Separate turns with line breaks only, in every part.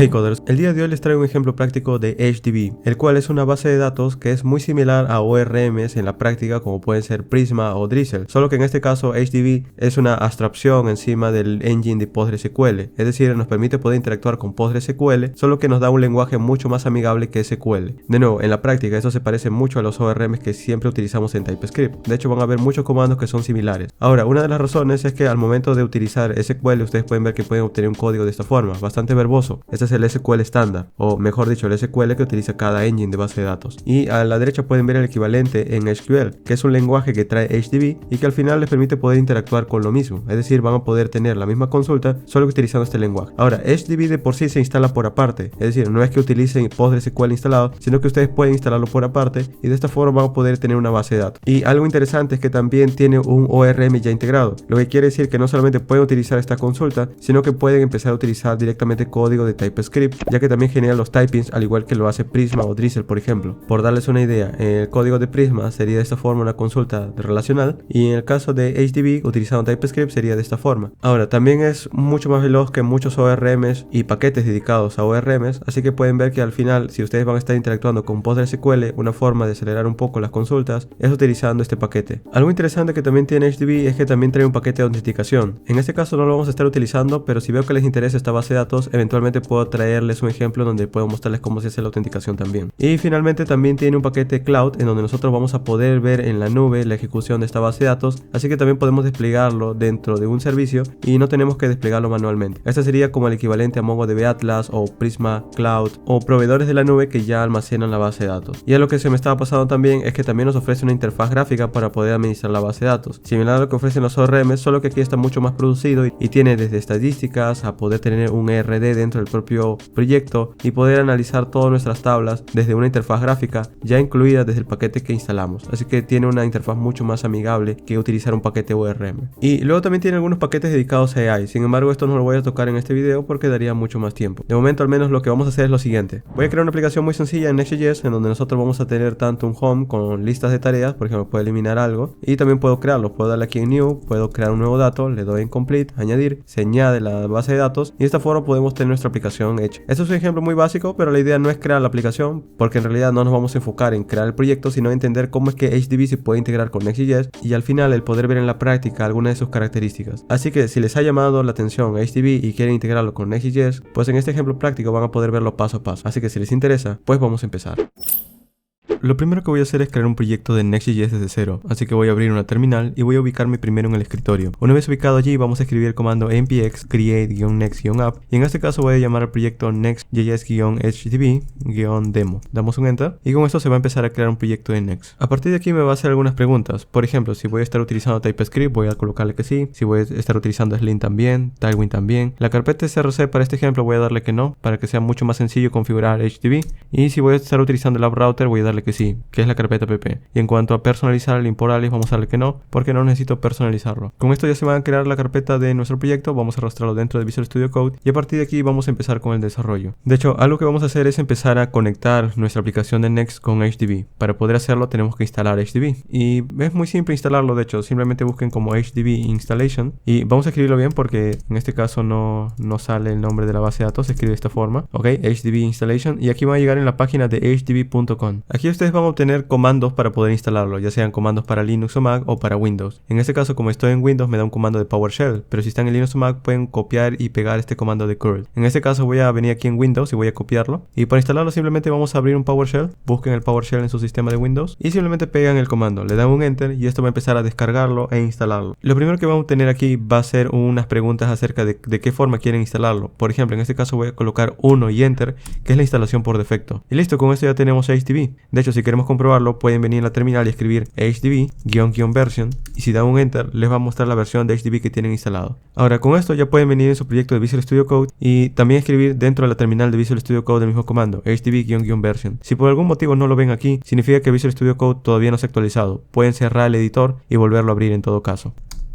Hey coders, el día de hoy les traigo un ejemplo práctico de HDB, el cual es una base de datos que es muy similar a ORMs en la práctica como pueden ser Prisma o Drizzle, solo que en este caso HDB es una abstracción encima del engine de PostgreSQL, es decir, nos permite poder interactuar con PostgreSQL, solo que nos da un lenguaje mucho más amigable que SQL. De nuevo, en la práctica esto se parece mucho a los ORMs que siempre utilizamos en TypeScript, de hecho van a haber muchos comandos que son similares. Ahora, una de las razones es que al momento de utilizar SQL ustedes pueden ver que pueden obtener un código de esta forma, bastante verboso. Este es el SQL estándar, o mejor dicho, el SQL que utiliza cada engine de base de datos. Y a la derecha pueden ver el equivalente en SQL, que es un lenguaje que trae HDB y que al final les permite poder interactuar con lo mismo. Es decir, van a poder tener la misma consulta solo que utilizando este lenguaje. Ahora, HDB de por sí se instala por aparte, es decir, no es que utilicen PostgreSQL instalado, sino que ustedes pueden instalarlo por aparte y de esta forma van a poder tener una base de datos. Y algo interesante es que también tiene un ORM ya integrado, lo que quiere decir que no solamente pueden utilizar esta consulta, sino que pueden empezar a utilizar directamente código de TypeScript, ya que también genera los typings al igual que lo hace Prisma o Drizzle, por ejemplo. Por darles una idea, el código de Prisma sería de esta forma una consulta relacional, y en el caso de HDB utilizando TypeScript sería de esta forma. Ahora, también es mucho más veloz que muchos ORMs y paquetes dedicados a ORMs, así que pueden ver que al final, si ustedes van a estar interactuando con PostgreSQL, una forma de acelerar un poco las consultas es utilizando este paquete. Algo interesante que también tiene HDB es que también trae un paquete de autenticación. En este caso no lo vamos a estar utilizando, pero si veo que les interesa esta base de datos, eventualmente puedo traerles un ejemplo donde puedo mostrarles cómo se hace la autenticación también. Y finalmente también tiene un paquete cloud en donde nosotros vamos a poder ver en la nube la ejecución de esta base de datos, así que también podemos desplegarlo dentro de un servicio y no tenemos que desplegarlo manualmente. Este sería como el equivalente a MongoDB Atlas o Prisma Cloud o proveedores de la nube que ya almacenan la base de datos. Y a lo que se me estaba pasando también es que también nos ofrece una interfaz gráfica para poder administrar la base de datos, similar a lo que ofrecen los ORM, solo que aquí está mucho más producido y tiene desde estadísticas a poder tener un ERD dentro del propio proyecto y poder analizar todas nuestras tablas desde una interfaz gráfica ya incluida desde el paquete que instalamos, así que tiene una interfaz mucho más amigable que utilizar un paquete ORM. Y luego también tiene algunos paquetes dedicados a AI, sin embargo esto no lo voy a tocar en este video porque daría mucho más tiempo. De momento al menos lo que vamos a hacer es lo siguiente: voy a crear una aplicación muy sencilla en Next.js en donde nosotros vamos a tener tanto un home con listas de tareas, por ejemplo puedo eliminar algo y también puedo crearlo, puedo darle aquí en New, puedo crear un nuevo dato, le doy en Complete, añadir, se añade la base de datos y de esta forma podemos tener nuestra aplicación hecha. Esto es un ejemplo muy básico, pero la idea no es crear la aplicación porque en realidad no nos vamos a enfocar en crear el proyecto, sino entender cómo es que HDB se puede integrar con Next.js y al final el poder ver en la práctica algunas de sus características. Así que si les ha llamado la atención HDB y quieren integrarlo con Next.js, pues en este ejemplo práctico van a poder verlo paso a paso. Así que si les interesa, pues vamos a empezar. Lo primero que voy a hacer es crear un proyecto de Next.js desde cero, así que voy a abrir una terminal y voy a ubicarme primero en el escritorio. Una vez ubicado allí vamos a escribir el comando npx create-next-app y en este caso voy a llamar al proyecto next.js-hdb-demo. Damos un enter y con esto se va a empezar a crear un proyecto de Next. A partir de aquí me va a hacer algunas preguntas, por ejemplo si voy a estar utilizando TypeScript voy a colocarle que sí, si voy a estar utilizando Slim también, Tailwind también. La carpeta src para este ejemplo voy a darle que no, para que sea mucho más sencillo configurar HDB, y si voy a estar utilizando el app router voy a darle que sí, que es la carpeta pp. Y en cuanto a personalizar el import alias vamos a darle que no, porque no necesito personalizarlo. Con esto ya se va a crear la carpeta de nuestro proyecto, vamos a arrastrarlo dentro de Visual Studio Code y a partir de aquí vamos a empezar con el desarrollo. De hecho, algo que vamos a hacer es empezar a conectar nuestra aplicación de Next con HDB. Para poder hacerlo tenemos que instalar HDB y es muy simple instalarlo. De hecho, simplemente busquen como HDB installation y vamos a escribirlo bien porque en este caso no sale el nombre de la base de datos, se escribe de esta forma, ok, HDB installation, y aquí van a llegar en la página de hdb.com. Aquí ustedes van a obtener comandos para poder instalarlo, ya sean comandos para Linux o Mac o para Windows. En este caso, como estoy en Windows, me da un comando de PowerShell, pero si están en Linux o Mac pueden copiar y pegar este comando de curl. En este caso voy a venir aquí en Windows y voy a copiarlo, y para instalarlo simplemente vamos a abrir un PowerShell, busquen el PowerShell en su sistema de Windows y simplemente pegan el comando, le dan un enter y esto va a empezar a descargarlo e instalarlo. Lo primero que vamos a tener aquí va a ser unas preguntas acerca de qué forma quieren instalarlo. Por ejemplo, en este caso voy a colocar 1 y enter, que es la instalación por defecto. Y listo, con esto ya tenemos HDB. De hecho, si queremos comprobarlo, pueden venir a la terminal y escribir HDB-version y si dan un enter les va a mostrar la versión de HDB que tienen instalado. Ahora con esto ya pueden venir en su proyecto de Visual Studio Code y también escribir dentro de la terminal de Visual Studio Code el mismo comando, HDB-version. Si por algún motivo no lo ven aquí, significa que Visual Studio Code todavía no se ha actualizado. Pueden cerrar el editor y volverlo a abrir en todo caso.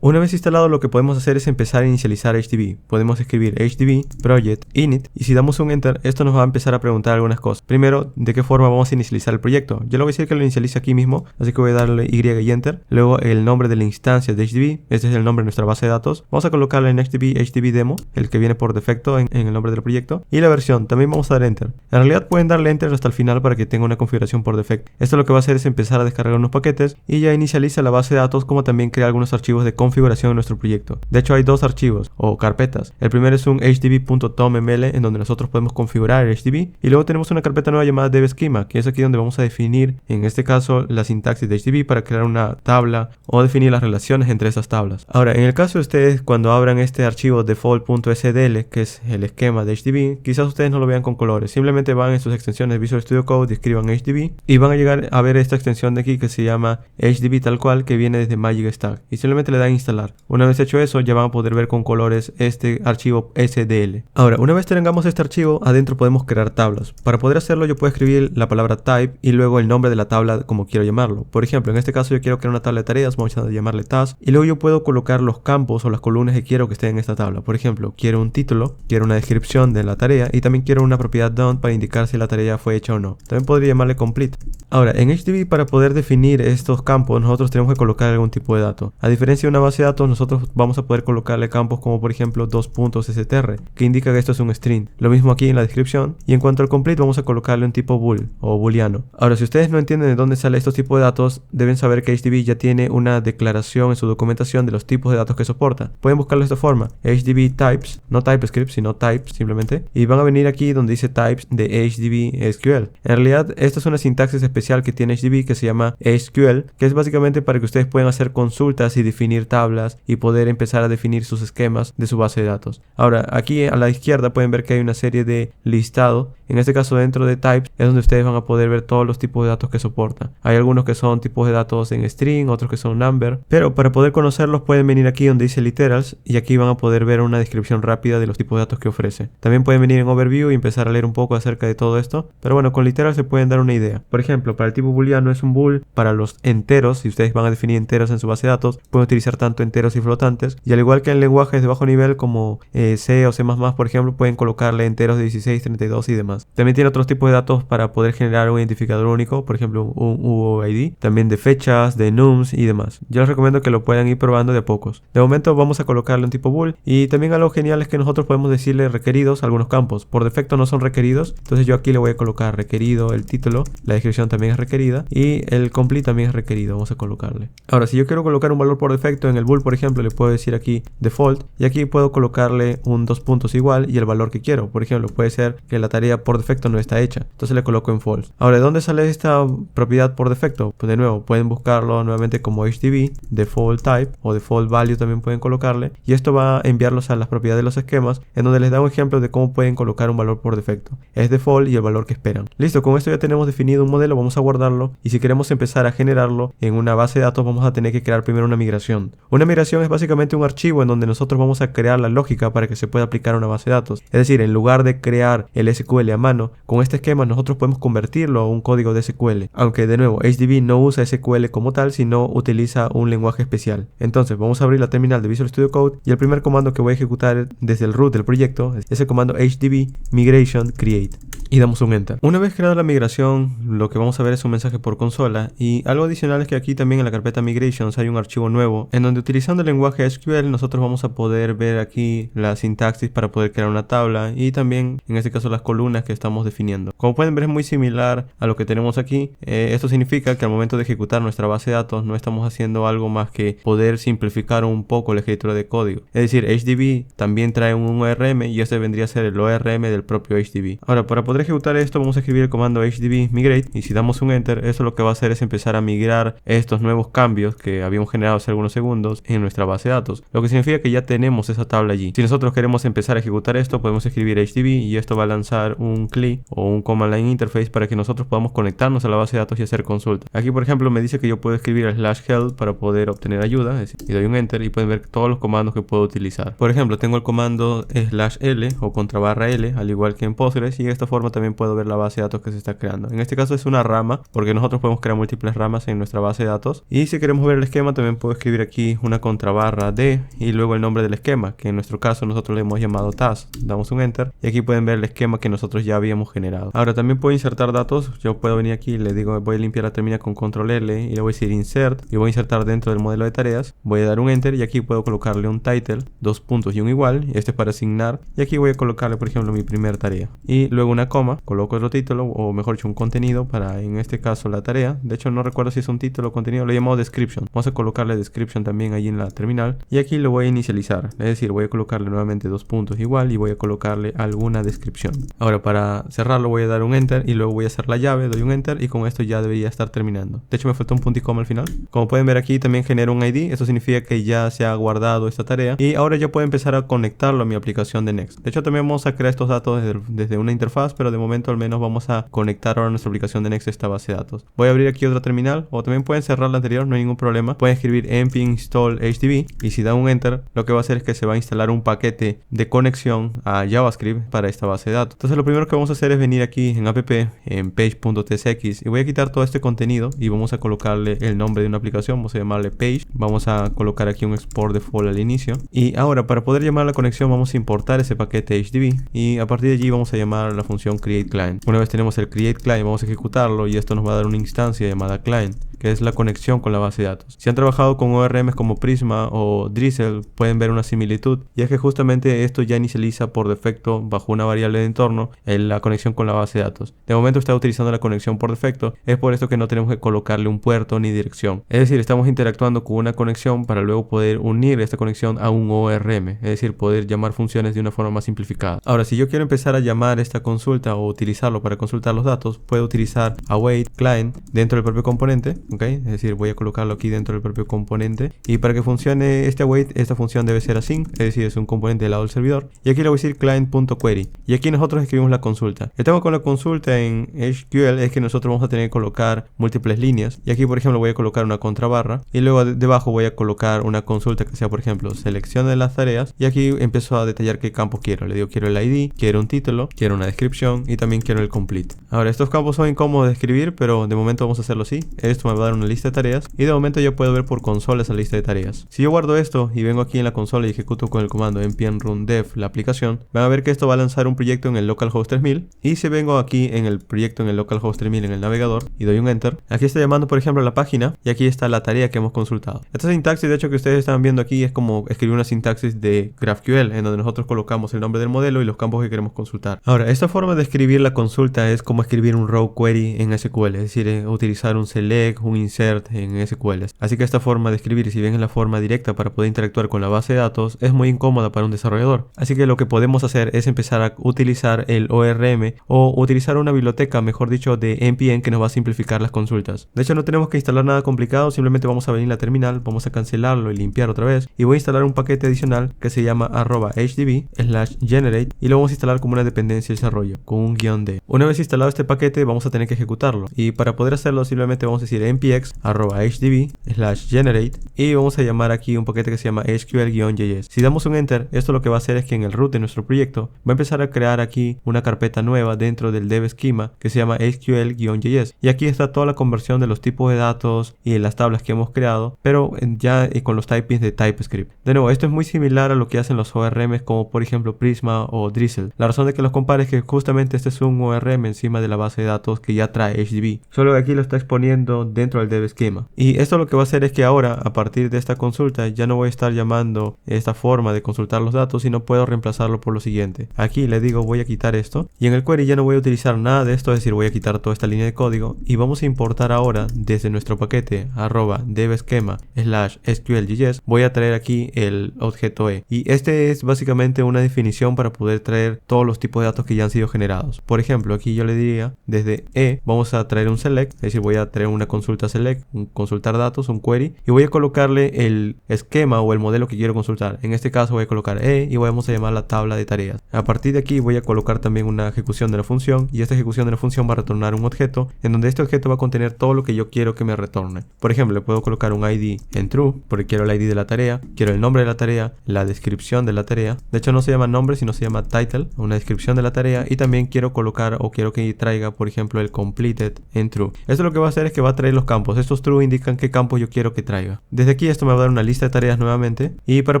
Una vez instalado, lo que podemos hacer es empezar a inicializar HDB. Podemos escribir HDB project init y si damos un enter, esto nos va a empezar a preguntar algunas cosas. Primero, de qué forma vamos a inicializar el proyecto. Yo le voy a decir que lo inicialice aquí mismo, así que voy a darle Y y enter. Luego el nombre de la instancia de HDB, este es el nombre de nuestra base de datos. Vamos a colocarle en HDB demo, el que viene por defecto en el nombre del proyecto. Y la versión, también vamos a dar enter. En realidad pueden darle enter hasta el final para que tenga una configuración por defecto. Esto lo que va a hacer es empezar a descargar unos paquetes y ya inicializa la base de datos, como también crea algunos archivos de configuración en nuestro proyecto. De hecho hay dos archivos o carpetas. El primero es un hdb.tomml en donde nosotros podemos configurar el HDB y luego tenemos una carpeta nueva llamada devschema, que es aquí donde vamos a definir en este caso la sintaxis de HDB para crear una tabla o definir las relaciones entre esas tablas. Ahora, en el caso de ustedes cuando abran este archivo default.sdl, que es el esquema de HDB, quizás ustedes no lo vean con colores, simplemente van en sus extensiones de Visual Studio Code y escriban HDB y van a llegar a ver esta extensión de aquí que se llama HDB tal cual, que viene desde Magic Stack, y simplemente le dan instalar. Una vez hecho eso, ya van a poder ver con colores este archivo SDL. Ahora, una vez tengamos este archivo, adentro podemos crear tablas. Para poder hacerlo, yo puedo escribir la palabra type y luego el nombre de la tabla como quiero llamarlo. Por ejemplo, en este caso yo quiero crear una tabla de tareas, vamos a llamarle task, y luego yo puedo colocar los campos o las columnas que quiero que estén en esta tabla. Por ejemplo, quiero un título, quiero una descripción de la tarea y también quiero una propiedad done para indicar si la tarea fue hecha o no. También podría llamarle complete. Ahora, en HDB para poder definir estos campos nosotros tenemos que colocar algún tipo de dato. A diferencia de una base de datos, nosotros vamos a poder colocarle campos como por ejemplo 2.str, que indica que esto es un string. Lo mismo aquí en la descripción. Y en cuanto al complete, vamos a colocarle un tipo bool o booleano. Ahora, si ustedes no entienden de dónde sale estos tipos de datos, deben saber que HDB ya tiene una declaración en su documentación de los tipos de datos que soporta. Pueden buscarlo de esta forma: HDB types, no TypeScript, sino types simplemente. Y van a venir aquí donde dice types de HDB SQL. En realidad, esta es una sintaxis especial que tiene HDB que se llama SQL, que es básicamente para que ustedes puedan hacer consultas y definir tablas y poder empezar a definir sus esquemas de su base de datos. Ahora, aquí a la izquierda pueden ver que hay una serie de listado. En este caso, dentro de types es donde ustedes van a poder ver todos los tipos de datos que soporta. Hay algunos que son tipos de datos en string, otros que son number, pero para poder conocerlos pueden venir aquí donde dice literals y aquí van a poder ver una descripción rápida de los tipos de datos que ofrece. También pueden venir en overview y empezar a leer un poco acerca de todo esto, pero bueno, con literals se pueden dar una idea. Por ejemplo, para el tipo booleano es un bool. Para los enteros, si ustedes van a definir enteros en su base de datos, pueden utilizar tanto enteros y flotantes, y al igual que en lenguajes de bajo nivel como C o C++, por ejemplo, pueden colocarle enteros de 16, 32 y demás. También tiene otros tipos de datos para poder generar un identificador único, por ejemplo un UID, también de fechas, de nums y demás. Yo les recomiendo que lo puedan ir probando de a pocos. De momento vamos a colocarle un tipo bool, y también algo genial es que nosotros podemos decirle requeridos a algunos campos. Por defecto no son requeridos, entonces yo aquí le voy a colocar requerido el título, la descripción también es requerida y el complete también es requerido, vamos a colocarle. Ahora, si yo quiero colocar un valor por defecto en el bool, por ejemplo, le puedo decir aquí default y aquí puedo colocarle un 2 puntos igual y el valor que quiero. Por ejemplo, puede ser que la tarea por defecto no está hecha, entonces le coloco en false. Ahora, ¿de dónde sale esta propiedad por defecto? Pues de nuevo, pueden buscarlo nuevamente como HDB, default type o default value también pueden colocarle, y esto va a enviarlos a las propiedades de los esquemas, en donde les da un ejemplo de cómo pueden colocar un valor por defecto. Es default y el valor que esperan. Listo, con esto ya tenemos definido un modelo, vamos a guardarlo, y si queremos empezar a generarlo en una base de datos vamos a tener que crear primero una migración. Una migración es básicamente un archivo en donde nosotros vamos a crear la lógica para que se pueda aplicar a una base de datos. Es decir, en lugar de crear el SQL a mano, con este esquema nosotros podemos convertirlo a un código de SQL. Aunque de nuevo, HDB no usa SQL como tal, sino utiliza un lenguaje especial. Entonces vamos a abrir la terminal de Visual Studio Code y el primer comando que voy a ejecutar desde el root del proyecto es el comando HDB migration create. Y damos un enter. Una vez creada la migración, lo que vamos a ver es un mensaje por consola, y algo adicional es que aquí también en la carpeta migrations hay un archivo nuevo en donde utilizando el lenguaje SQL nosotros vamos a poder ver aquí la sintaxis para poder crear una tabla y también en este caso las columnas que estamos definiendo. Como pueden ver es muy similar a lo que tenemos aquí. Esto significa que al momento de ejecutar nuestra base de datos no estamos haciendo algo más que poder simplificar un poco la escritura de código. Es decir, HDB también trae un ORM y este vendría a ser el ORM del propio HDB. Ahora, para poder ejecutar esto vamos a escribir el comando HDB migrate y si damos un enter, eso lo que va a hacer es empezar a migrar estos nuevos cambios que habíamos generado hace algunos segundos en nuestra base de datos, lo que significa que ya tenemos esa tabla allí. Si nosotros queremos empezar a ejecutar esto, podemos escribir HDB y esto va a lanzar un CLI o un command line interface para que nosotros podamos conectarnos a la base de datos y hacer consulta. Aquí por ejemplo me dice que yo puedo escribir /help para poder obtener ayuda, es decir, y doy un enter y pueden ver todos los comandos que puedo utilizar. Por ejemplo, tengo el comando /l o /l al igual que en Postgres, y de esta forma esquema también puedo ver la base de datos que se está creando. En este caso es una rama, porque nosotros podemos crear múltiples ramas en nuestra base de datos. Y si queremos ver el esquema, también puedo escribir aquí una contrabarra de y luego el nombre del esquema, que en nuestro caso nosotros le hemos llamado task. Damos un enter y aquí pueden ver el esquema que nosotros ya habíamos generado. Ahora también puedo insertar datos. Yo puedo venir aquí y le digo, voy a limpiar la terminal con control L y le voy a decir insert y voy a insertar dentro del modelo de tareas. Voy a dar un enter y aquí puedo colocarle un title, dos puntos y un igual, y este es para asignar, y aquí voy a colocarle por ejemplo mi primer tarea y luego una coma, coloco otro título o mejor dicho un contenido para en este caso la tarea. De hecho no recuerdo si es un título o contenido, lo he llamado description. Vamos a colocarle description también ahí en la terminal y aquí lo voy a inicializar, es decir, voy a colocarle nuevamente dos puntos igual y voy a colocarle alguna descripción. Ahora para cerrarlo voy a dar un enter y luego voy a hacer la llave, doy un enter y con esto ya debería estar terminando. De hecho me faltó un punto y coma al final. Como pueden ver aquí también genera un ID, esto significa que ya se ha guardado esta tarea y ahora ya puedo empezar a conectarlo a mi aplicación de Next. De hecho también vamos a crear estos datos desde una interfaz, pero de momento al menos vamos a conectar ahora nuestra aplicación de Next a esta base de datos. Voy a abrir aquí otra terminal o también pueden cerrar la anterior, no hay ningún problema. Pueden escribir npm install hdb y si dan un enter lo que va a hacer es que se va a instalar un paquete de conexión a JavaScript para esta base de datos. Entonces lo primero que vamos a hacer es venir aquí en app en page.tsx y voy a quitar todo este contenido y vamos a colocarle el nombre de una aplicación, vamos a llamarle page, vamos a colocar aquí un export default al inicio y ahora para poder llamar la conexión vamos a importar ese paquete HDB y a partir de allí vamos a llamar la función createClient. Una vez tenemos el createClient vamos a ejecutarlo y esto nos va a dar una instancia llamada client, que es la conexión con la base de datos. Si han trabajado con ORMs como Prisma o Drizzle pueden ver una similitud y es que justamente esto ya inicializa por defecto bajo una variable de entorno la conexión con la base de datos. De momento está utilizando la conexión por defecto, es por esto que no tenemos que colocarle un puerto ni dirección. Es decir, estamos interactuando con una conexión para luego poder unir esta conexión a un ORM, es decir, poder llamar funciones de una forma más simplificada. Ahora, si yo quiero empezar a llamar esta consulta o utilizarlo para consultar los datos, puedo utilizar await client dentro del propio componente. Okay, es decir, voy a colocarlo aquí dentro del propio componente y para que funcione este await, esta función debe ser async, es decir, es un componente del lado del servidor y aquí le voy a decir client.query y aquí nosotros escribimos la consulta. El tema con la consulta en SQL es que nosotros vamos a tener que colocar múltiples líneas y aquí por ejemplo voy a colocar una contrabarra y luego debajo voy a colocar una consulta que sea por ejemplo seleccione las tareas y aquí empiezo a detallar qué campos quiero. Le digo quiero el ID, quiero un título, quiero una descripción y también quiero el complete. Ahora estos campos son incómodos de escribir pero de momento vamos a hacerlo así. Esto me va a dar una lista de tareas y de momento yo puedo ver por consola esa lista de tareas. Si yo guardo esto y vengo aquí en la consola y ejecuto con el comando npm run dev la aplicación, van a ver que esto va a lanzar un proyecto en el localhost 3000 y si vengo aquí en el proyecto en el localhost 3000 en el navegador y doy un enter, aquí está llamando por ejemplo a la página y aquí está la tarea que hemos consultado. Esta sintaxis de hecho que ustedes están viendo aquí es como escribir una sintaxis de GraphQL en donde nosotros colocamos el nombre del modelo y los campos que queremos consultar. Ahora, esta forma de escribir la consulta es como escribir un row query en SQL, es decir, utilizar un select, un insert en SQL. Así que esta forma de escribir, si bien es la forma directa para poder interactuar con la base de datos, es muy incómoda para un desarrollador. Así que lo que podemos hacer es empezar a utilizar el ORM o utilizar una biblioteca, mejor dicho, de npm que nos va a simplificar las consultas. De hecho, no tenemos que instalar nada complicado, simplemente vamos a venir a la terminal, vamos a cancelarlo y limpiar otra vez y voy a instalar un paquete adicional que se llama @hdb/generate y lo vamos a instalar como una dependencia de desarrollo con un -d. Una vez instalado este paquete vamos a tener que ejecutarlo y para poder hacerlo simplemente vamos a decir npx @hdb/generate y vamos a llamar aquí un paquete que se llama sql-js. Si damos un enter, esto lo que va a hacer es que en el root de nuestro proyecto va a empezar a crear aquí una carpeta nueva dentro del dev schema que se llama sql-js y aquí está toda la conversión de los tipos de datos y de las tablas que hemos creado, pero ya con los typings de TypeScript. De nuevo, esto es muy similar a lo que hacen los ORMs como por ejemplo Prisma o Drizzle. La razón de que los compare es que justamente este es un ORM encima de la base de datos que ya trae HDB, solo que aquí lo está exponiendo dentro del dev schema. Y esto lo que va a hacer es que ahora, a partir de esta consulta, ya no voy a estar llamando esta forma de consultar los datos, sino puedo reemplazarlo por lo siguiente. Aquí le digo voy a quitar esto y en el query ya no voy a utilizar nada de esto, es decir, voy a quitar toda esta línea de código y vamos a importar ahora desde nuestro paquete @devschema/sql-js voy a traer aquí el objeto e y este es básicamente una definición para poder traer todos los tipos de datos que ya han sido generados. Por ejemplo, aquí yo le diría desde e vamos a traer un select, es decir, voy a traer una consulta consulta select, un consultar datos, un query, y voy a colocarle el esquema o el modelo que quiero consultar. En este caso voy a colocar y vamos a llamar la tabla de tareas. A partir de aquí voy a colocar también una ejecución de la función, y esta ejecución de la función va a retornar un objeto en donde este objeto va a contener todo lo que yo quiero que me retorne. Por ejemplo, le puedo colocar un ID en true porque quiero el ID de la tarea, quiero el nombre de la tarea, la descripción de la tarea. De hecho no se llama nombre sino se llama title, una descripción de la tarea, y también quiero colocar o quiero que traiga por ejemplo el completed en true. Esto lo que va a hacer es que va a traer los campos. Estos true indican qué campos yo quiero que traiga. Desde aquí esto me va a dar una lista de tareas nuevamente, y para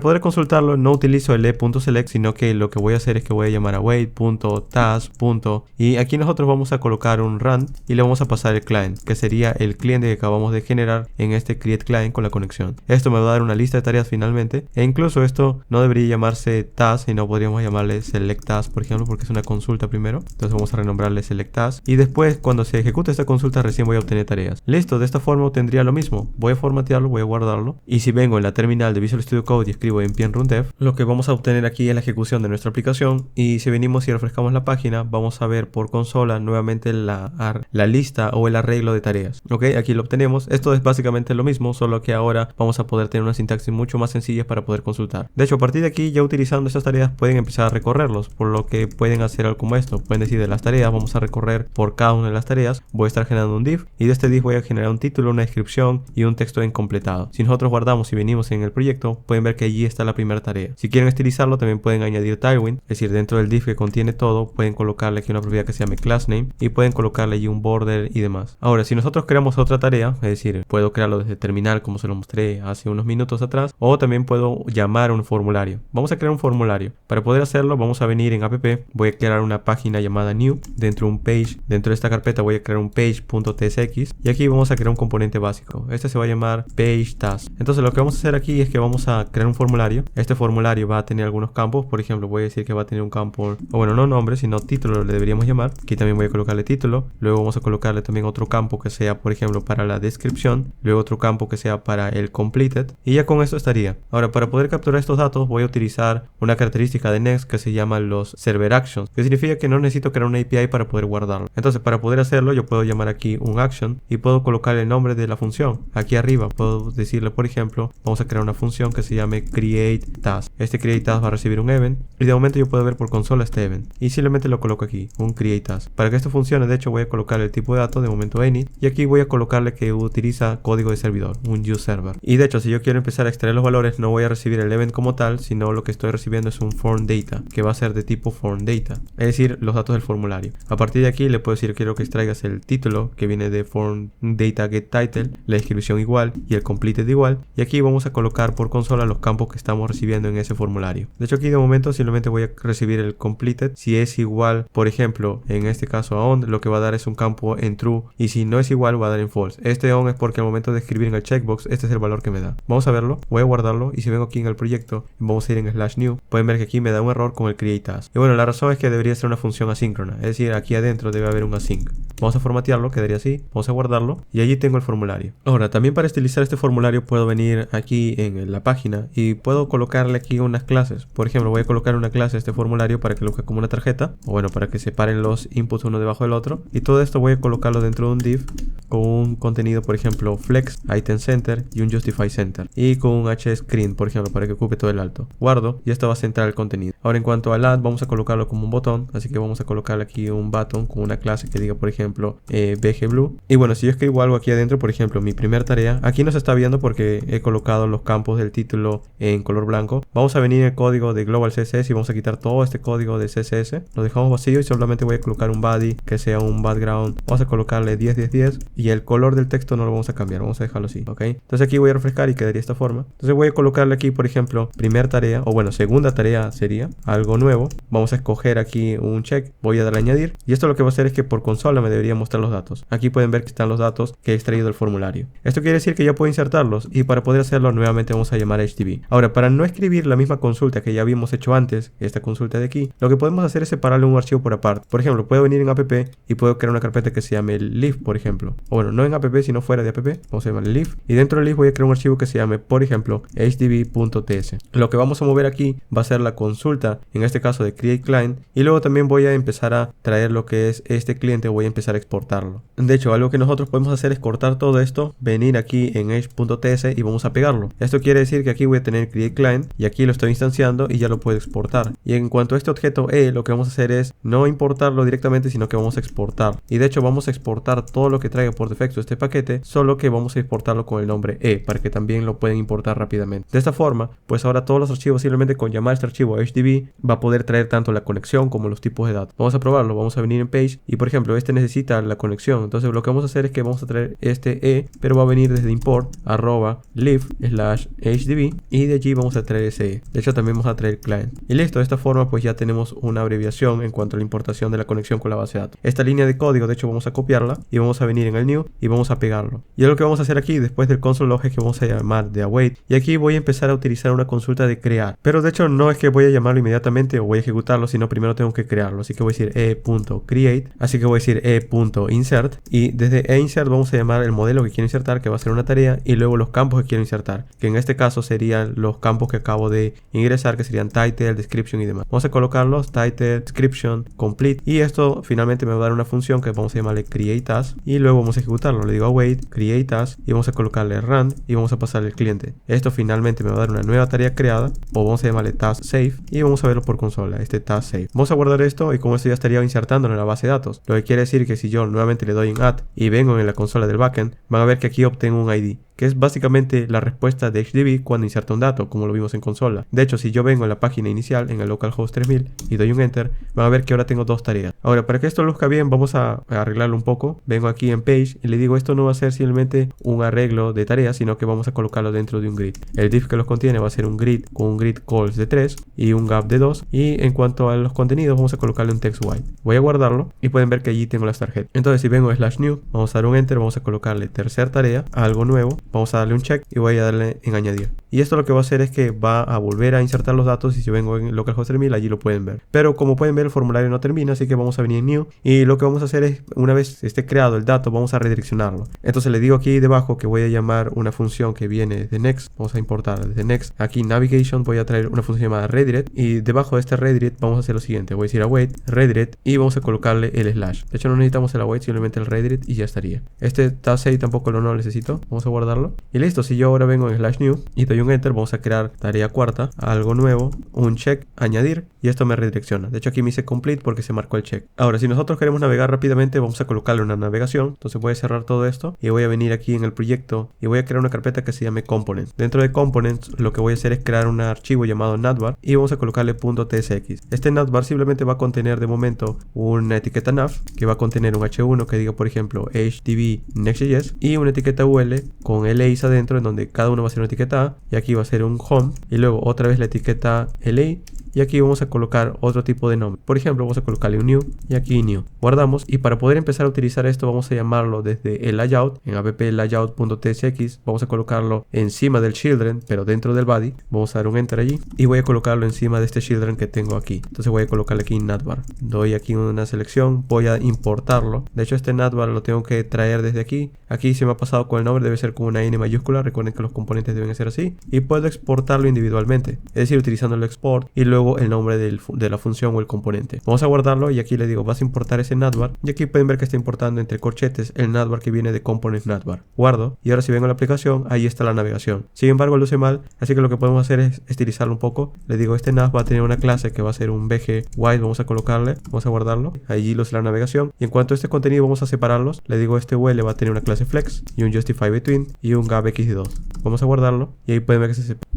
poder consultarlo no utilizo el e.select, sino que lo que voy a hacer es que voy a llamar a wait.task. Y aquí nosotros vamos a colocar un run y le vamos a pasar el client, que sería el cliente que acabamos de generar en este create client con la conexión. Esto me va a dar una lista de tareas finalmente, e incluso esto no debería llamarse task, sino podríamos llamarle select task, por ejemplo, porque es una consulta primero. Entonces vamos a renombrarle select task, y después cuando se ejecute esta consulta recién voy a obtener tareas. Listo, de esta forma obtendría lo mismo. Voy a formatearlo, voy a guardarlo, y si vengo en la terminal de Visual Studio Code y escribo npm run dev, lo que vamos a obtener aquí es la ejecución de nuestra aplicación. Y si venimos y refrescamos la página, vamos a ver por consola nuevamente la lista o el arreglo de tareas. Ok, aquí lo obtenemos. Esto es básicamente lo mismo, solo que ahora vamos a poder tener una sintaxis mucho más sencilla para poder consultar. De hecho, a partir de aquí, ya utilizando estas tareas, pueden empezar a recorrerlos, por lo que pueden hacer algo como esto. Pueden decir de las tareas, vamos a recorrer por cada una de las tareas. Voy a estar generando un div, y de este div voy a generar un título, una descripción y un texto incompletado. Si nosotros guardamos y venimos en el proyecto, pueden ver que allí está la primera tarea. Si quieren estilizarlo, también pueden añadir Tailwind, es decir, dentro del div que contiene todo, pueden colocarle aquí una propiedad que se llame class name, y pueden colocarle allí un border y demás. Ahora, si nosotros creamos otra tarea, es decir, puedo crearlo desde terminal como se lo mostré hace unos minutos atrás, o también puedo llamar a un formulario. Vamos a crear un formulario. Para poder hacerlo, vamos a venir en app, voy a crear una página llamada new, dentro de un page, dentro de esta carpeta voy a crear un page.tsx, y aquí vamos a crear un componente básico. Este se va a llamar page task. Entonces lo que vamos a hacer aquí es que vamos a crear un formulario. Este formulario va a tener algunos campos, por ejemplo voy a decir que va a tener un campo, o bueno, no nombre, sino título le deberíamos llamar. Aquí también voy a colocarle título, luego vamos a colocarle también otro campo que sea por ejemplo para la descripción, luego otro campo que sea para el completed, y ya con esto estaría. Ahora, para poder capturar estos datos voy a utilizar una característica de Next que se llama los server actions, que significa que no necesito crear una API para poder guardarlo. Entonces para poder hacerlo yo puedo llamar aquí un action y puedo colocar el nombre de la función. Aquí arriba puedo decirle por ejemplo, vamos a crear una función que se llame create task. Este create task va a recibir un event, y de momento yo puedo ver por consola este event, y simplemente lo coloco aquí, un create task. Para que esto funcione, de hecho voy a colocar el tipo de datos, de momento any, y aquí voy a colocarle que utiliza código de servidor, un userver. Y de hecho si yo quiero empezar a extraer los valores, no voy a recibir el event como tal, sino lo que estoy recibiendo es un form data, que va a ser de tipo form data, es decir, los datos del formulario. A partir de aquí le puedo decir quiero que extraigas el título, que viene de form data get title, la descripción igual y el completed igual, y aquí vamos a colocar por consola los campos que estamos recibiendo en ese formulario. De hecho aquí de momento simplemente voy a recibir el completed. Si es igual, por ejemplo en este caso a on, lo que va a dar es un campo en true, y si no es igual va a dar en false. Este on es porque al momento de escribir en el checkbox este es el valor que me da. Vamos a verlo, voy a guardarlo, y si vengo aquí en el proyecto vamos a ir en /new, pueden ver que aquí me da un error con el create task. Y bueno, la razón es que debería ser una función asíncrona, es decir, aquí adentro debe haber un async. Vamos a formatearlo, quedaría así, vamos a guardarlo, y allí tengo el formulario. Ahora también para estilizar este formulario puedo venir aquí en la página y puedo colocarle aquí unas clases. Por ejemplo, voy a colocar una clase a este formulario para que lo use como una tarjeta, o bueno, para que separen los inputs uno debajo del otro, y todo esto voy a colocarlo dentro de un div con un contenido, por ejemplo, flex, item center y un justify center, y con un hscreen, por ejemplo, para que ocupe todo el alto. Guardo y esto va a centrar el contenido. Ahora en cuanto al add, vamos a colocarlo como un botón, así que vamos a colocarle aquí un button con una clase que diga, por ejemplo, bgblue. Y bueno, si yo escribo algo aquí adentro, por ejemplo, mi primera tarea, aquí no se está viendo porque he colocado los campos del título en color blanco. Vamos a venir en el código de global css y vamos a quitar todo este código de css, lo dejamos vacío y solamente voy a colocar un body que sea un background. Vamos a colocarle 10 10 10 y el color del texto no lo vamos a cambiar, vamos a dejarlo así, ok. Entonces aquí voy a refrescar y quedaría de esta forma. Entonces voy a colocarle aquí, por ejemplo, primera tarea, o bueno, segunda tarea sería algo nuevo. Vamos a escoger aquí un check, voy a darle a añadir, y esto lo que va a hacer es que por consola me debería mostrar los datos. Aquí pueden ver que están los datos que he extraído del formulario. Esto quiere decir que ya puedo insertarlos, y para poder hacerlo nuevamente vamos a llamar a HTTP. Ahora, para no escribir la misma consulta que ya habíamos hecho antes, esta consulta de aquí, lo que podemos hacer es separarle un archivo por aparte. Por ejemplo, puedo venir en app y puedo crear una carpeta que se llame live, por ejemplo. o bueno, no en app sino fuera de app, vamos a llamarle live, y dentro del live voy a crear un archivo que se llame, por ejemplo, hdb.ts. Lo que vamos a mover aquí va a ser la consulta, en este caso de create client, y luego también voy a empezar a traer lo que es este cliente, voy a empezar a exportarlo. De hecho, algo que nosotros podemos hacer es cortar todo esto, venir aquí en edge.ts y vamos a pegarlo. Esto quiere decir que aquí voy a tener create client y aquí lo estoy instanciando y ya lo puedo exportar. Y en cuanto a este objeto lo que vamos a hacer es no importarlo directamente, sino que vamos a exportar. Y de hecho vamos a exportar todo lo que traiga por defecto este paquete, solo que vamos a exportarlo con el nombre para que también lo pueden importar rápidamente. De esta forma, pues ahora todos los archivos, simplemente con llamar este archivo HDB, va a poder traer tanto la conexión como los tipos de datos. Vamos a probarlo, vamos a venir en page y por ejemplo este necesita la conexión, entonces lo que vamos a hacer es que vamos a traer este pero va a venir desde import @live/hdb y de allí vamos a traer ese de hecho también vamos a traer client y listo. De esta forma pues ya tenemos una abreviación en cuanto a la importación de la conexión con la base de datos. Esta línea de código de hecho vamos a copiarla y vamos a venir en el new y vamos a pegarlo, y lo que vamos a hacer aquí después del console log es que vamos a llamar de await, y aquí voy a empezar a utilizar una consulta de crear, pero de hecho no es que voy a llamarlo inmediatamente o voy a ejecutarlo, sino primero tengo que crearlo, así que voy a decir e.create, así que voy a decir e.insert y desde einsert vamos a llamar el modelo que quiero insertar, que va a ser una tarea, y luego los campos que quiero insertar, que en este caso serían los campos que acabo de ingresar, que serían title, description y demás. Vamos a colocarlos title, description, complete, y esto finalmente me va a dar una función que vamos a llamarle create as y luego vamos a ejecutarlo. Le digo await, create as y vamos a colocarle run y vamos a pasarle al cliente. Esto finalmente me va a dar una nueva tarea creada, o vamos a llamarle task save, y vamos a verlo por consola, este task save. Vamos a guardar esto y con esto ya estaría insertándolo en la base de datos, lo que quiere decir que si yo nuevamente le doy en add y vengo en la consola del backend, van a ver que aquí obtengo un ID, que es básicamente la respuesta de HDB cuando inserta un dato, como lo vimos en consola. De hecho, si yo vengo en la página inicial, en el localhost 3000, y doy un enter, van a ver que ahora tengo dos tareas. Ahora, para que esto luzca bien, vamos a arreglarlo un poco. Vengo aquí en page y le digo, esto no va a ser simplemente un arreglo de tareas, sino que vamos a colocarlo dentro de un grid. El div que los contiene va a ser un grid con un grid calls de 3 y un gap de 2. Y en cuanto a los contenidos, vamos a colocarle un text white. Voy a guardarlo y pueden ver que allí tengo las tarjetas. Entonces, si vengo /new, vamos a dar un enter, vamos a colocarle tercera tarea, algo nuevo. Vamos a darle un check y voy a darle en añadir. Y esto lo que va a hacer es que va a volver a insertar los datos, y si vengo en localhost 3000 allí lo pueden ver. Pero como pueden ver el formulario no termina, así que vamos a venir en new y lo que vamos a hacer es, una vez esté creado el dato, vamos a redireccionarlo. Entonces le digo aquí debajo que voy a llamar una función que viene de next, vamos a importar desde next. Aquí navigation voy a traer una función llamada redirect y debajo de este redirect vamos a hacer lo siguiente, voy a decir await, redirect y vamos a colocarle el slash. De hecho no necesitamos el await, simplemente el redirect y ya estaría. Este task save tampoco lo necesito, vamos a guardarlo y listo. Si yo ahora vengo en /new y doy un enter, vamos a crear tarea cuarta, algo nuevo, un check, añadir, y esto me redirecciona. De hecho aquí me hice complete porque se marcó el check. Ahora si nosotros queremos navegar rápidamente, vamos a colocarle una navegación. Entonces voy a cerrar todo esto y voy a venir aquí en el proyecto y voy a crear una carpeta que se llame components. Dentro de components lo que voy a hacer es crear un archivo llamado navbar y vamos a colocarle .tsx. Este navbar simplemente va a contener de momento una etiqueta nav que va a contener un h1 que diga por ejemplo hdb next.js y una etiqueta ul con LAs adentro, en donde cada uno va a ser una etiqueta A, y aquí va a ser un home y luego otra vez la etiqueta LA, y aquí vamos a colocar otro tipo de nombre. Por ejemplo, vamos a colocarle un new y aquí new. Guardamos y para poder empezar a utilizar esto vamos a llamarlo desde el layout, en app layout.tsx, vamos a colocarlo encima del children, pero dentro del body. Vamos a dar un enter allí y voy a colocarlo encima de este children que tengo aquí. Entonces voy a colocarle aquí navbar. Doy aquí una selección, voy a importarlo. De hecho este navbar lo tengo que traer desde aquí. Aquí se me ha pasado con el nombre, debe ser con una N mayúscula. Recuerden que los componentes deben ser así. Y puedo exportarlo individualmente, es decir, utilizando el export y luego el nombre de la función o el componente. Vamos a guardarlo y aquí le digo, vas a importar ese navbar. Y aquí pueden ver que está importando entre corchetes el navbar que viene de component navbar. Guardo y ahora si vengo a la aplicación, ahí está la navegación. Sin embargo, luce mal, así que lo que podemos hacer es estilizarlo un poco. Le digo, este nav va a tener una clase que va a ser un bg white, vamos a colocarle, vamos a guardarlo. Allí luce la navegación. Y en cuanto a este contenido vamos a separarlos. Le digo, este ul va a tener una clase flex y un justify between y un gap x2. Vamos a guardarlo y ahí pueden ver que se separa.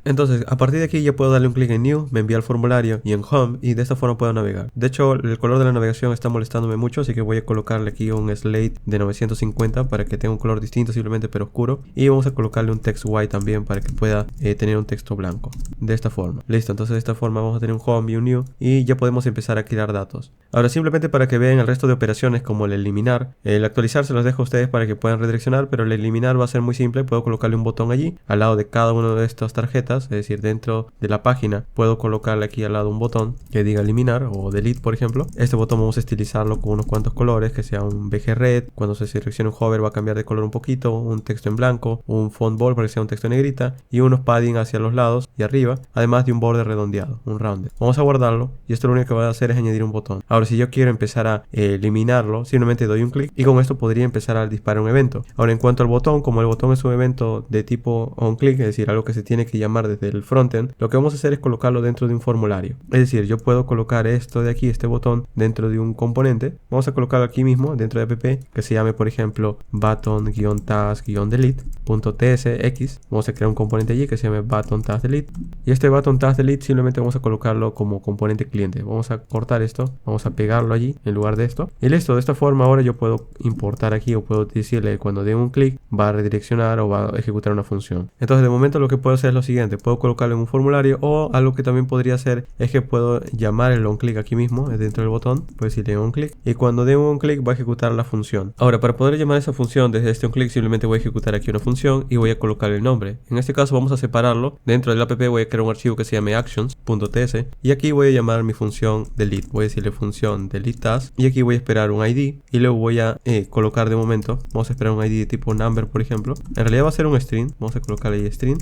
Entonces, a partir de aquí ya puedo darle un clic en New, me envía al formulario y en Home, y de esta forma puedo navegar. De hecho, el color de la navegación está molestándome mucho, así que voy a colocarle aquí un slate de 950 para que tenga un color distinto simplemente pero oscuro. Y vamos a colocarle un text white también para que pueda tener un texto blanco. De esta forma. Listo, entonces de esta forma vamos a tener un Home y un New y ya podemos empezar a crear datos. Ahora simplemente para que vean el resto de operaciones como el eliminar, el actualizar se los dejo a ustedes para que puedan redireccionar, pero el eliminar va a ser muy simple. Puedo colocarle un botón allí al lado de cada una de estas tarjetas etiquetas, es decir, dentro de la página puedo colocarle aquí al lado un botón que diga eliminar o delete, por ejemplo. Este botón vamos a estilizarlo con unos cuantos colores, que sea un BG red, cuando se seleccione un hover va a cambiar de color un poquito, un texto en blanco, un font bold para que sea un texto en negrita y unos padding hacia los lados y arriba, además de un borde redondeado, un rounded. Vamos a guardarlo y esto lo único que va a hacer es añadir un botón. Ahora, si yo quiero empezar a eliminarlo, simplemente doy un clic y con esto podría empezar a disparar un evento. Ahora, en cuanto al botón, como el botón es un evento de tipo onClick, es decir, algo que se tiene que llamar desde el frontend, lo que vamos a hacer es colocarlo dentro de un formulario. Es decir, yo puedo colocar esto de aquí, este botón, dentro de un componente. Vamos a colocarlo aquí mismo dentro de app, que se llame, por ejemplo, button-task-delete.tsx. Vamos a crear un componente allí que se llame button-task-delete y este button-task-delete simplemente vamos a colocarlo como componente cliente. Vamos a cortar esto, vamos a pegarlo allí en lugar de esto y listo. De esta forma ahora yo puedo importar aquí o puedo decirle cuando dé un clic va a redireccionar o va a ejecutar una función. Entonces de momento lo que puedo hacer es lo siguiente: puedo colocarlo en un formulario, o algo que también podría hacer es que puedo llamar el onClick aquí mismo dentro del botón. Puedo decirle onClick y cuando dé un clic va a ejecutar la función. Ahora, para poder llamar esa función desde este onClick simplemente voy a ejecutar aquí una función y voy a colocar el nombre. En este caso vamos a separarlo. Dentro del app voy a crear un archivo que se llame actions.ts y aquí voy a llamar mi función delete. Voy a decirle función delete task y aquí voy a esperar un ID y luego voy a colocar de momento, vamos a esperar un ID de tipo number, por ejemplo. En realidad va a ser un string, vamos a colocar ahí string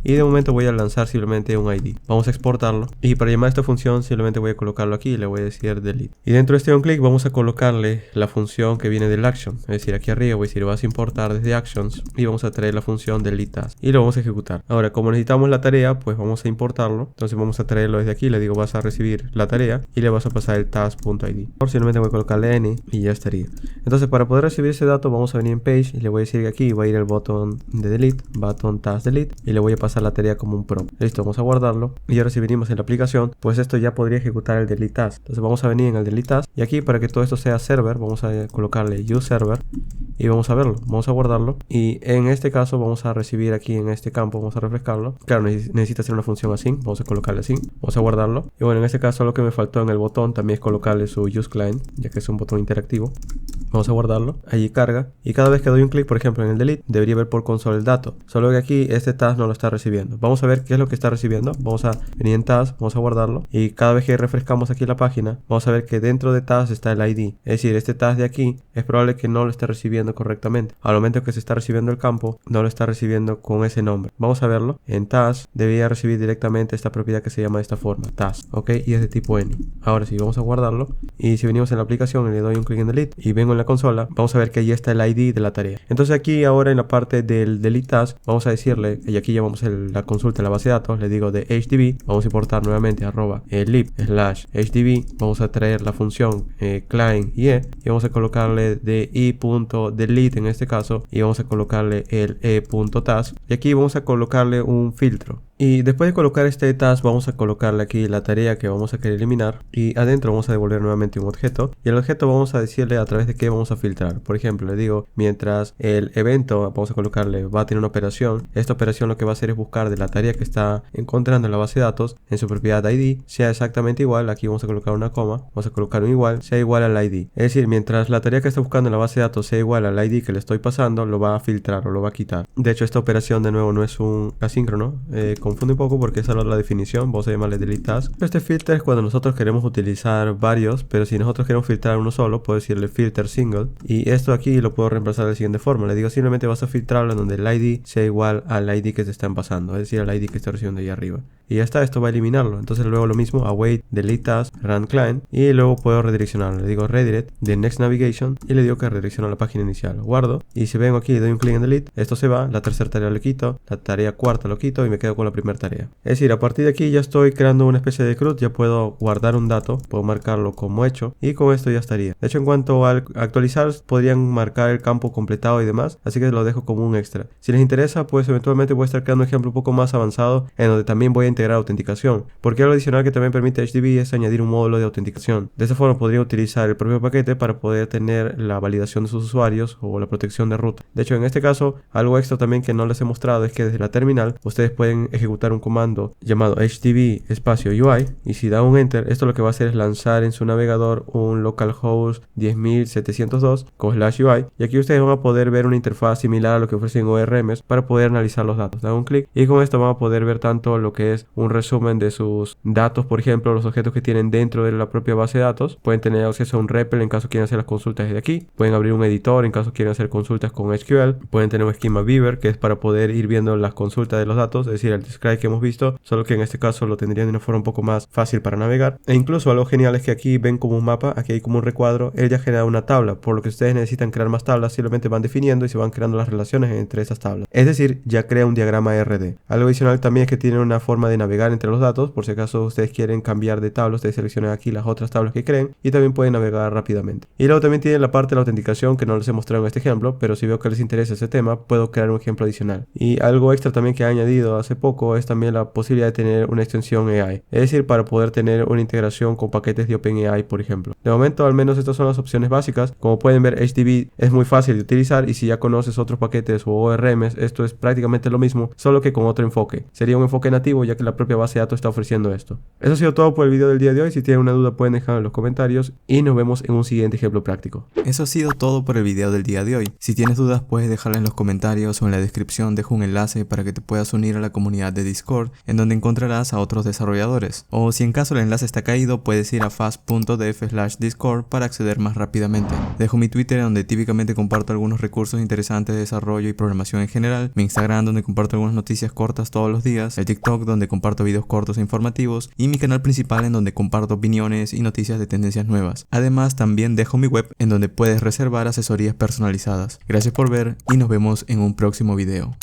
y de momento voy a lanzar simplemente un ID. Vamos a exportarlo y para llamar esta función simplemente voy a colocarlo aquí y le voy a decir delete. Y dentro de este onClick vamos a colocarle la función que viene del action, es decir, aquí arriba voy a decir vas a importar desde actions y vamos a traer la función delete task y lo vamos a ejecutar. Ahora, como necesitamos la tarea, pues vamos a importarlo. Entonces vamos a traerlo desde aquí, le digo vas a recibir la tarea y le vas a pasar el task.id. Simplemente voy a colocarle n y ya estaría. Entonces, para poder recibir ese dato vamos a venir en page y le voy a decir que aquí va a ir el botón de delete, button task delete, y le voy a pasar la tarea como un prompt. Listo, vamos a guardarlo y ahora si venimos en la aplicación, pues esto ya podría ejecutar el delete task. Entonces vamos a venir en el delete task y aquí, para que todo esto sea server, vamos a colocarle use server y vamos a verlo, vamos a guardarlo y en este caso vamos a recibir aquí en este campo, vamos a refrescarlo. Claro, necesita hacer una función async, vamos a colocarle async, vamos a guardarlo y bueno, en este caso lo que me faltó en el botón también es colocarle su use client, ya que es un botón interactivo. Vamos a guardarlo, allí carga y cada vez que doy un clic, por ejemplo en el delete, debería ver por console el dato, solo que aquí este task no lo está recibiendo. Vamos a ver qué es lo que está recibiendo. Vamos a venir en task, vamos a guardarlo y cada vez que refrescamos aquí la página vamos a ver que dentro de task está el ID, es decir, este task de aquí es probable que no lo esté recibiendo correctamente. Al momento que se está recibiendo el campo, no lo está recibiendo con ese nombre. Vamos a verlo, en task debería recibir directamente esta propiedad que se llama de esta forma, task, ok, y es de tipo any. Ahora sí, vamos a guardarlo y si venimos en la aplicación y le doy un clic en delete y vengo en la consola, vamos a ver que ahí está el ID de la tarea. Entonces aquí ahora en la parte del delete task vamos a decirle, y aquí llamamos la consulta de la base de datos, le digo de HDB, vamos a importar nuevamente @lib/HDB, vamos a traer la función client y vamos a colocarle de i.delete en este caso y vamos a colocarle el e.task y aquí vamos a colocarle un filtro. Y después de colocar este task vamos a colocarle aquí la tarea que vamos a querer eliminar y adentro vamos a devolver nuevamente un objeto y el objeto vamos a decirle a través de qué vamos a filtrar. Por ejemplo, le digo mientras el evento vamos a colocarle va a tener una operación. Esta operación lo que va a hacer es buscar de la tarea que está encontrando en la base de datos en su propiedad ID sea exactamente igual. Aquí vamos a colocar una coma, vamos a colocar un igual, sea igual al ID. Es decir, mientras la tarea que está buscando en la base de datos sea igual al ID que le estoy pasando, lo va a filtrar o lo va a quitar. De hecho, esta operación de nuevo no es un asíncrono, confunde un poco porque esa es la definición, vamos a llamarle delete task. Este filter es cuando nosotros queremos utilizar varios, pero si nosotros queremos filtrar uno solo, puedo decirle filter single y esto aquí lo puedo reemplazar de la siguiente forma. Le digo simplemente vas a filtrarlo en donde el ID sea igual al ID que te están pasando, es decir, al ID que está recibiendo ahí arriba. Y ya está, esto va a eliminarlo. Entonces luego lo mismo, await delete task, run client y luego puedo redireccionarlo. Le digo redirect de next navigation y le digo que redirecciona a la página inicial. Guardo y si vengo aquí y doy un clic en delete, esto se va, la tercera tarea lo quito, la tarea cuarta lo quito y me quedo con la primera tarea. Es decir, a partir de aquí ya estoy creando una especie de CRUD, ya puedo guardar un dato, puedo marcarlo como hecho y con esto ya estaría. De hecho, en cuanto al actualizar, podrían marcar el campo completado y demás, así que lo dejo como un extra. Si les interesa, pues eventualmente voy a estar creando un ejemplo un poco más avanzado en donde también voy a integrar autenticación, porque algo adicional que también permite HDB es añadir un módulo de autenticación. De esta forma podría utilizar el propio paquete para poder tener la validación de sus usuarios o la protección de ruta. De hecho, en este caso, algo extra también que no les he mostrado es que desde la terminal ustedes pueden ejecutar ejecutar un comando llamado HDB espacio UI, y si da un enter, esto lo que va a hacer es lanzar en su navegador un localhost 10.702 con /UI, y aquí ustedes van a poder ver una interfaz similar a lo que ofrecen ORMs para poder analizar los datos. Dan un clic y con esto van a poder ver tanto lo que es un resumen de sus datos, por ejemplo, los objetos que tienen dentro de la propia base de datos. Pueden tener acceso a un REPL en caso quieran hacer las consultas desde aquí. Pueden abrir un editor en caso quieran hacer consultas con SQL. Pueden tener un schema Beaver, que es para poder ir viendo las consultas de los datos, es decir, el describe que hemos visto, solo que en este caso lo tendrían de una forma un poco más fácil para navegar. E incluso algo genial es que aquí ven como un mapa, aquí hay como un recuadro, él ya genera una tabla, por lo que ustedes necesitan crear más tablas, simplemente van definiendo y se van creando las relaciones entre esas tablas. Es decir, ya crea un diagrama RD. Algo adicional también es que tiene una forma de navegar entre los datos, por si acaso ustedes quieren cambiar de tabla, ustedes seleccionan aquí las otras tablas que creen y también pueden navegar rápidamente. Y luego también tiene la parte de la autenticación que no les he mostrado en este ejemplo, pero si veo que les interesa ese tema, puedo crear un ejemplo adicional. Y algo extra también que he añadido hace poco es también la posibilidad de tener una extensión AI, es decir, para poder tener una integración con paquetes de OpenAI, por ejemplo. De momento, al menos estas son las opciones básicas. Como pueden ver, HDB es muy fácil de utilizar y si ya conoces otros paquetes o ORMs, esto es prácticamente lo mismo, solo que con otro enfoque. Sería un enfoque nativo ya que la propia base de datos está ofreciendo esto. Eso ha sido todo por el video del día de hoy. Si tienen una duda pueden dejarlo en los comentarios y nos vemos en un siguiente ejemplo práctico.
Eso ha sido todo por el video del día de hoy. Si tienes dudas puedes dejarla en los comentarios o en la descripción dejo un enlace para que te puedas unir a la comunidad de Discord, en donde encontrarás a otros desarrolladores. O si en caso el enlace está caído puedes ir a fast.df/discord para acceder más rápidamente. Dejo mi Twitter donde típicamente comparto algunos recursos interesantes de desarrollo y programación en general, mi Instagram donde comparto algunas noticias cortas todos los días, el TikTok donde comparto videos cortos e informativos y mi canal principal en donde comparto opiniones y noticias de tendencias nuevas. Además también dejo mi web en donde puedes reservar asesorías personalizadas. Gracias por ver y nos vemos en un próximo video.